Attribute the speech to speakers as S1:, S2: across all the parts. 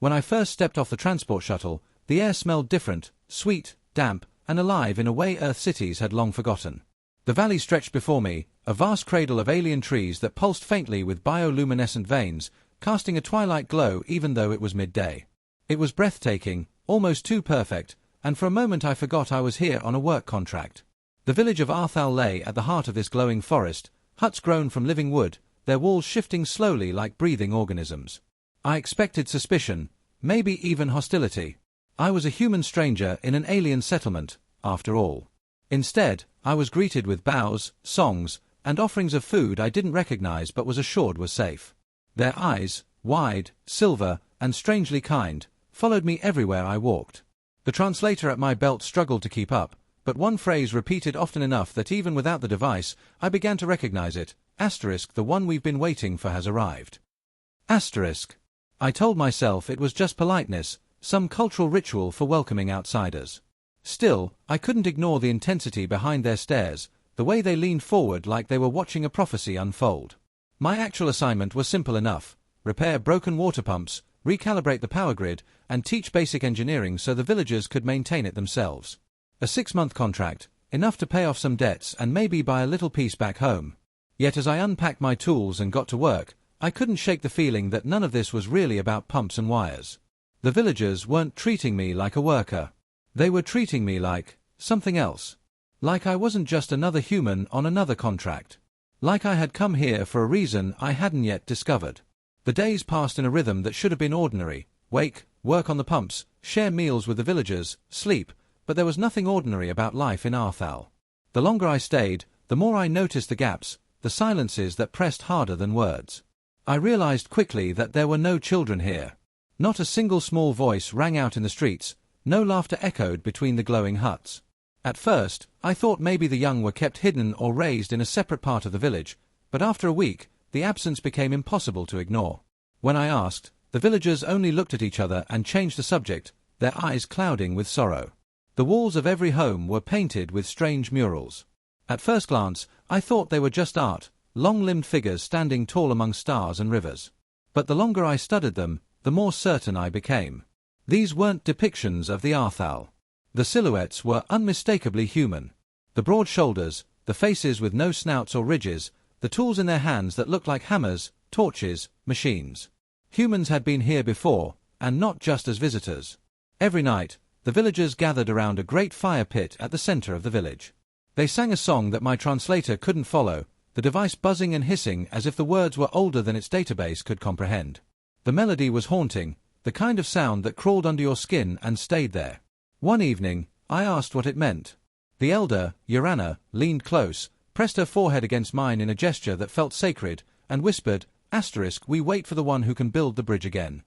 S1: When I first stepped off the transport shuttle, the air smelled different, sweet, damp, and alive in a way Earth cities had long forgotten. The valley stretched before me, a vast cradle of alien trees that pulsed faintly with bioluminescent veins, casting a twilight glow even though it was midday. It was breathtaking, almost too perfect, and for a moment I forgot I was here on a work contract. The village of Arthal lay at the heart of this glowing forest, huts grown from living wood, their walls shifting slowly like breathing organisms. I expected suspicion, maybe even hostility. I was a human stranger in an alien settlement, after all. Instead, I was greeted with bows, songs, and offerings of food I didn't recognize but was assured was safe. Their eyes, wide, silver, and strangely kind, followed me everywhere I walked. The translator at my belt struggled to keep up, but one phrase repeated often enough that even without the device, I began to recognize it. Asterisk, the one we've been waiting for has arrived. Asterisk. I told myself it was just politeness, some cultural ritual for welcoming outsiders. Still, I couldn't ignore the intensity behind their stares, the way they leaned forward like they were watching a prophecy unfold. My actual assignment was simple enough: repair broken water pumps, recalibrate the power grid, and teach basic engineering so the villagers could maintain it themselves. A 6-month contract, enough to pay off some debts and maybe buy a little peace back home. Yet as I unpacked my tools and got to work, I couldn't shake the feeling that none of this was really about pumps and wires. The villagers weren't treating me like a worker. They were treating me like something else. Like I wasn't just another human on another contract. Like I had come here for a reason I hadn't yet discovered. The days passed in a rhythm that should have been ordinary: wake, work on the pumps, share meals with the villagers, sleep, but there was nothing ordinary about life in Arthal. The longer I stayed, the more I noticed the gaps, the silences that pressed harder than words. I realized quickly that there were no children here. Not a single small voice rang out in the streets, no laughter echoed between the glowing huts. At first, I thought maybe the young were kept hidden or raised in a separate part of the village, but after a week, the absence became impossible to ignore. When I asked, the villagers only looked at each other and changed the subject, their eyes clouding with sorrow. The walls of every home were painted with strange murals. At first glance, I thought they were just art, long-limbed figures standing tall among stars and rivers. But the longer I studied them, the more certain I became. These weren't depictions of the Arthal. The silhouettes were unmistakably human. The broad shoulders, the faces with no snouts or ridges, the tools in their hands that looked like hammers, torches, machines. Humans had been here before, and not just as visitors. Every night, the villagers gathered around a great fire pit at the center of the village. They sang a song that my translator couldn't follow, the device buzzing and hissing as if the words were older than its database could comprehend. The melody was haunting, the kind of sound that crawled under your skin and stayed there. One evening, I asked what it meant. The elder, Urana, leaned close, pressed her forehead against mine in a gesture that felt sacred, and whispered, Asterisk, we wait for the one who can build the bridge again.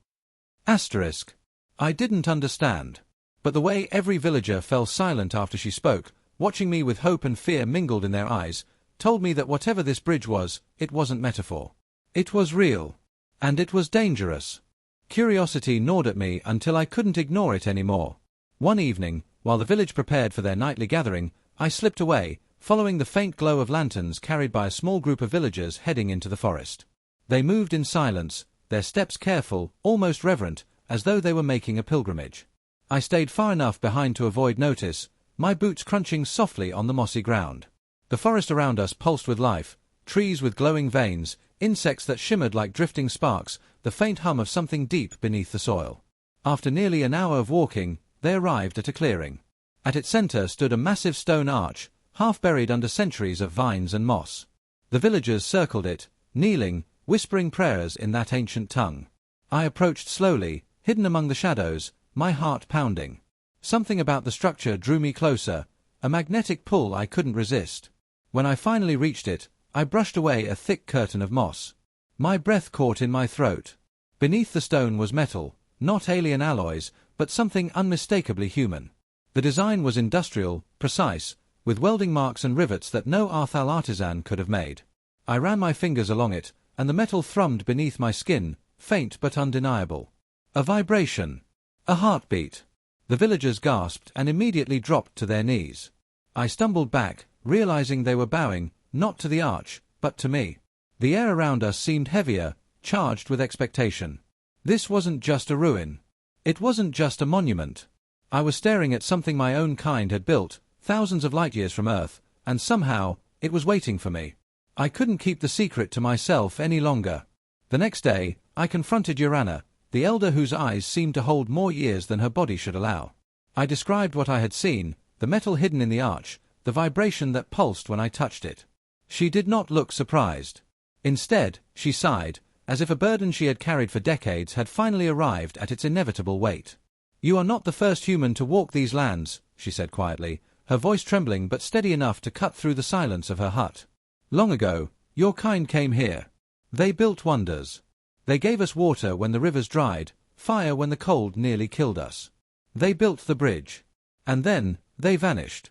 S1: Asterisk. I didn't understand. But the way every villager fell silent after she spoke, watching me with hope and fear mingled in their eyes, told me that whatever this bridge was, it wasn't metaphor. It was real. And it was dangerous. Curiosity gnawed at me until I couldn't ignore it anymore. One evening, while the village prepared for their nightly gathering, I slipped away, following the faint glow of lanterns carried by a small group of villagers heading into the forest. They moved in silence, their steps careful, almost reverent, as though they were making a pilgrimage. I stayed far enough behind to avoid notice, my boots crunching softly on the mossy ground. The forest around us pulsed with life, trees with glowing veins, insects that shimmered like drifting sparks, the faint hum of something deep beneath the soil. After nearly an hour of walking, they arrived at a clearing. At its center stood a massive stone arch, half buried under centuries of vines and moss. The villagers circled it, kneeling, whispering prayers in that ancient tongue. I approached slowly, hidden among the shadows, my heart pounding. Something about the structure drew me closer, a magnetic pull I couldn't resist. When I finally reached it, I brushed away a thick curtain of moss. My breath caught in my throat. Beneath the stone was metal, not alien alloys, but something unmistakably human. The design was industrial, precise, with welding marks and rivets that no Arthal artisan could have made. I ran my fingers along it, and the metal thrummed beneath my skin, faint but undeniable. A vibration. A heartbeat. The villagers gasped and immediately dropped to their knees. I stumbled back, realizing they were bowing, not to the arch, but to me. The air around us seemed heavier, charged with expectation. This wasn't just a ruin. It wasn't just a monument. I was staring at something my own kind had built, thousands of light years from Earth, and somehow, it was waiting for me. I couldn't keep the secret to myself any longer. The next day, I confronted Urana, the elder whose eyes seemed to hold more years than her body should allow. I described what I had seen, the metal hidden in the arch, the vibration that pulsed when I touched it. She did not look surprised. Instead, she sighed, as if a burden she had carried for decades had finally arrived at its inevitable weight. "You are not the first human to walk these lands," she said quietly, her voice trembling but steady enough to cut through the silence of her hut. "Long ago, your kind came here. They built wonders. They gave us water when the rivers dried, fire when the cold nearly killed us. They built the bridge. And then, they vanished."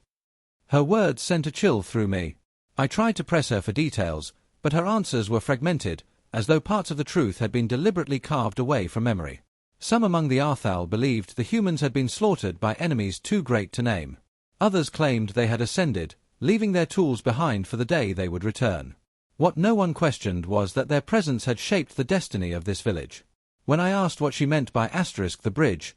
S1: Her words sent a chill through me. I tried to press her for details, but her answers were fragmented, as though parts of the truth had been deliberately carved away from memory. Some among the Arthal believed the humans had been slaughtered by enemies too great to name. Others claimed they had ascended, leaving their tools behind for the day they would return. What no one questioned was that their presence had shaped the destiny of this village. When I asked what she meant by the bridge,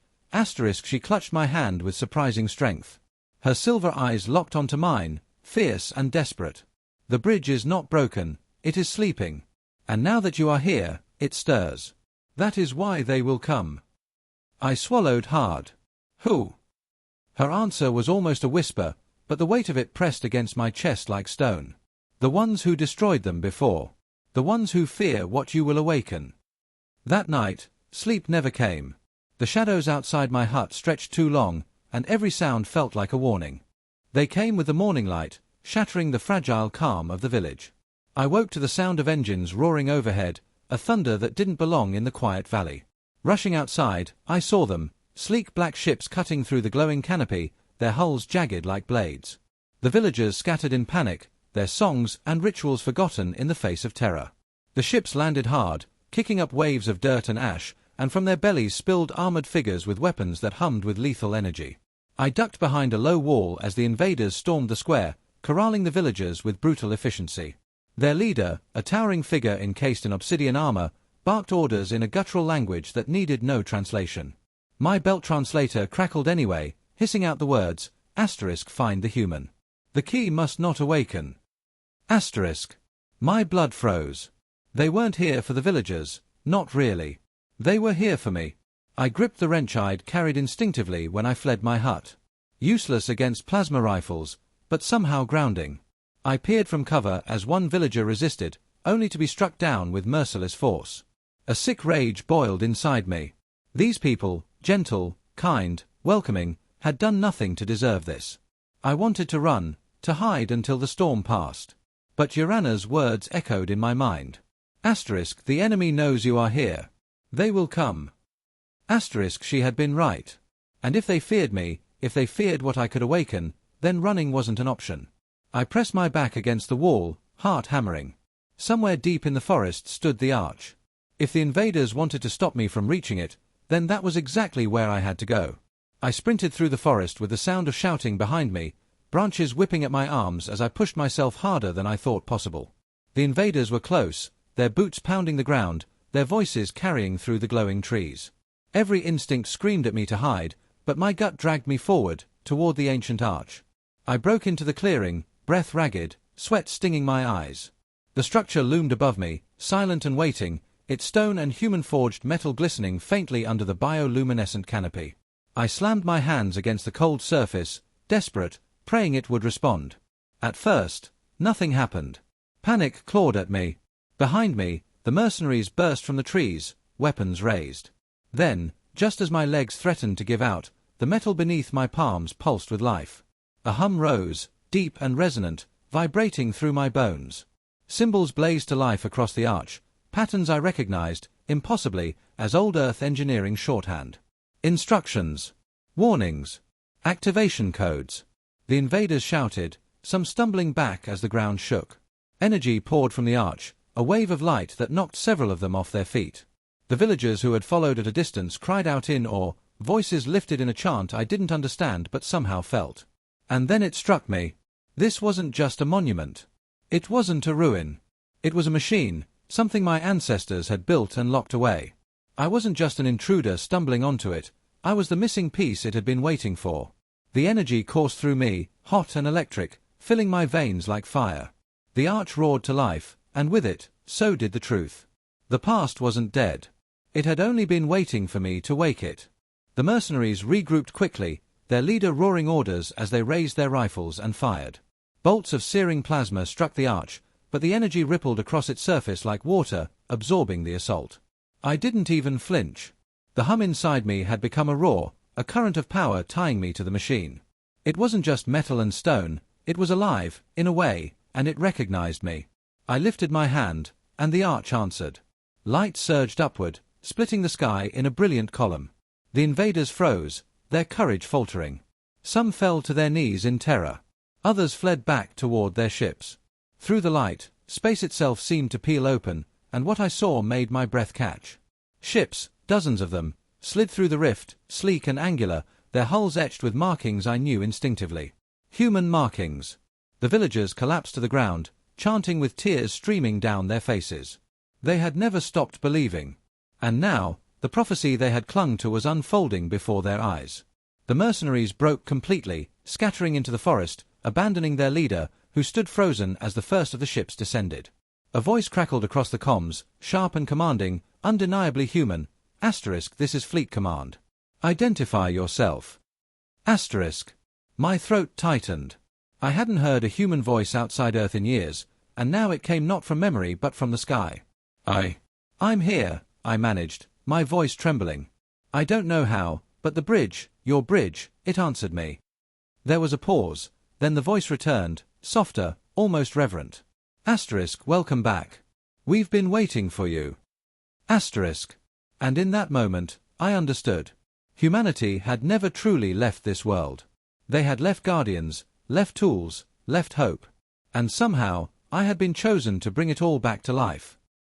S1: she clutched my hand with surprising strength. Her silver eyes locked onto mine, fierce and desperate. "The bridge is not broken, it is sleeping. And now that you are here, it stirs. That is why they will come." I swallowed hard. "Who?" Her answer was almost a whisper, but the weight of it pressed against my chest like stone. "The ones who destroyed them before. The ones who fear what you will awaken." That night, sleep never came. The shadows outside my hut stretched too long, and every sound felt like a warning. They came with the morning light, shattering the fragile calm of the village. I woke to the sound of engines roaring overhead, a thunder that didn't belong in the quiet valley. Rushing outside, I saw them, sleek black ships cutting through the glowing canopy, their hulls jagged like blades. The villagers scattered in panic, their songs and rituals forgotten in the face of terror. The ships landed hard, kicking up waves of dirt and ash, and from their bellies spilled armored figures with weapons that hummed with lethal energy. I ducked behind a low wall as the invaders stormed the square, corralling the villagers with brutal efficiency. Their leader, a towering figure encased in obsidian armor, barked orders in a guttural language that needed no translation. My belt translator crackled anyway, hissing out the words, "Find the human. The key must not awaken." My blood froze. They weren't here for the villagers, not really. They were here for me. I gripped the wrench I'd carried instinctively when I fled my hut. Useless against plasma rifles, but somehow grounding. I peered from cover as one villager resisted, only to be struck down with merciless force. A sick rage boiled inside me. These people, gentle, kind, welcoming, had done nothing to deserve this. I wanted to run, to hide until the storm passed. But Urana's words echoed in my mind. "The enemy knows you are here. They will come." She had been right. And if they feared me, if they feared what I could awaken, then running wasn't an option. I pressed my back against the wall, heart hammering. Somewhere deep in the forest stood the arch. If the invaders wanted to stop me from reaching it, then that was exactly where I had to go. I sprinted through the forest with the sound of shouting behind me, branches whipping at my arms as I pushed myself harder than I thought possible. The invaders were close, their boots pounding the ground, their voices carrying through the glowing trees. Every instinct screamed at me to hide, but my gut dragged me forward, toward the ancient arch. I broke into the clearing, breath ragged, sweat stinging my eyes. The structure loomed above me, silent and waiting, its stone and human-forged metal glistening faintly under the bioluminescent canopy. I slammed my hands against the cold surface, desperate, praying it would respond. At first, nothing happened. Panic clawed at me. Behind me, the mercenaries burst from the trees, weapons raised. Then, just as my legs threatened to give out, the metal beneath my palms pulsed with life. A hum rose, deep and resonant, vibrating through my bones. Symbols blazed to life across the arch, patterns I recognized, impossibly, as old Earth engineering shorthand. Instructions. Warnings. Activation codes. The invaders shouted, some stumbling back as the ground shook. Energy poured from the arch, a wave of light that knocked several of them off their feet. The villagers who had followed at a distance cried out in awe, voices lifted in a chant I didn't understand but somehow felt. And then it struck me. This wasn't just a monument. It wasn't a ruin. It was a machine, something my ancestors had built and locked away. I wasn't just an intruder stumbling onto it, I was the missing piece it had been waiting for. The energy coursed through me, hot and electric, filling my veins like fire. The arch roared to life, and with it, so did the truth. The past wasn't dead. It had only been waiting for me to wake it. The mercenaries regrouped quickly, their leader roaring orders as they raised their rifles and fired. Bolts of searing plasma struck the arch, but the energy rippled across its surface like water, absorbing the assault. I didn't even flinch. The hum inside me had become a roar, a current of power tying me to the machine. It wasn't just metal and stone, it was alive, in a way, and it recognized me. I lifted my hand, and the arch answered. Light surged upward, splitting the sky in a brilliant column. The invaders froze, their courage faltering. Some fell to their knees in terror. Others fled back toward their ships. Through the light, space itself seemed to peel open, and what I saw made my breath catch. Ships, dozens of them, slid through the rift, sleek and angular, their hulls etched with markings I knew instinctively. Human markings. The villagers collapsed to the ground, chanting with tears streaming down their faces. They had never stopped believing. And now, the prophecy they had clung to was unfolding before their eyes. The mercenaries broke completely, scattering into the forest, abandoning their leader, who stood frozen as the first of the ships descended. A voice crackled across the comms, sharp and commanding, undeniably human. Asterisk, this is Fleet Command. Identify yourself. Asterisk. My throat tightened. I hadn't heard a human voice outside Earth in years, and now it came not from memory but from the sky. I'm here, I managed, my voice trembling. I don't know how, but the bridge, your bridge, it answered me. There was a pause, then the voice returned, softer, almost reverent. Asterisk, welcome back. We've been waiting for you. Asterisk. And in that moment, I understood. Humanity had never truly left this world. They had left guardians, left tools, left hope. And somehow, I had been chosen to bring it all back to life.